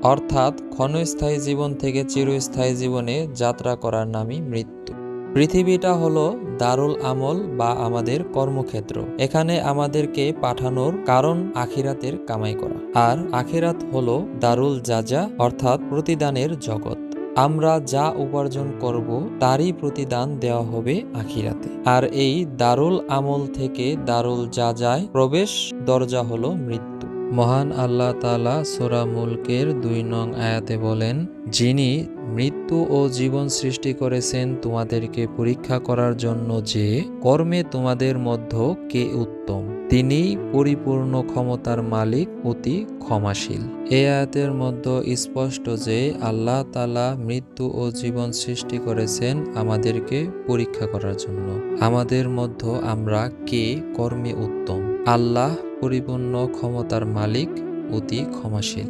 অর্থাৎ ক্ষণস্থায়ী জীবন থেকে চিরস্থায়ী জীবনে যাত্রা করার নামই মৃত্যু। পৃথিবীটা হলো দারুল আমল বা আমাদের কর্মক্ষেত্র। এখানে আমাদেরকে পাঠানোর কারণ আখিরাতের কামাই করা, আর আখিরাত হলো দারুল জাজা অর্থাৎ প্রতিদানের জগৎ। আমরা যা উপার্জন করব তারই প্রতিদান দেওয়া হবে আখিরাতে। আর এই দারুল আমল থেকে দারুল জাজায় প্রবেশ দরজা হলো মৃত্যু। মহান আল্লাহ তাআলা সূরা মুলকের ২ নং আয়াতে বলেন, যিনি মৃত্যু ও জীবন সৃষ্টি করেছেন তোমাদেরকে পরীক্ষা করার জন্য যে কর্মে তোমাদের মধ্যে কে উত্তম, তিনি পরিপূর্ণ ক্ষমতার মালিক, অতি ক্ষমাশীল। এই আয়াতের মধ্যে স্পষ্ট যে আল্লাহ তাআলা মৃত্যু ও জীবন সৃষ্টি করেছেন আমাদেরকে পরীক্ষা করার জন্য। আমাদের মধ্যে আমরা কে কর্মে উত্তম। আল্লাহ পরিপূর্ণ ক্ষমতার মালিক, অতি ক্ষমাশীল।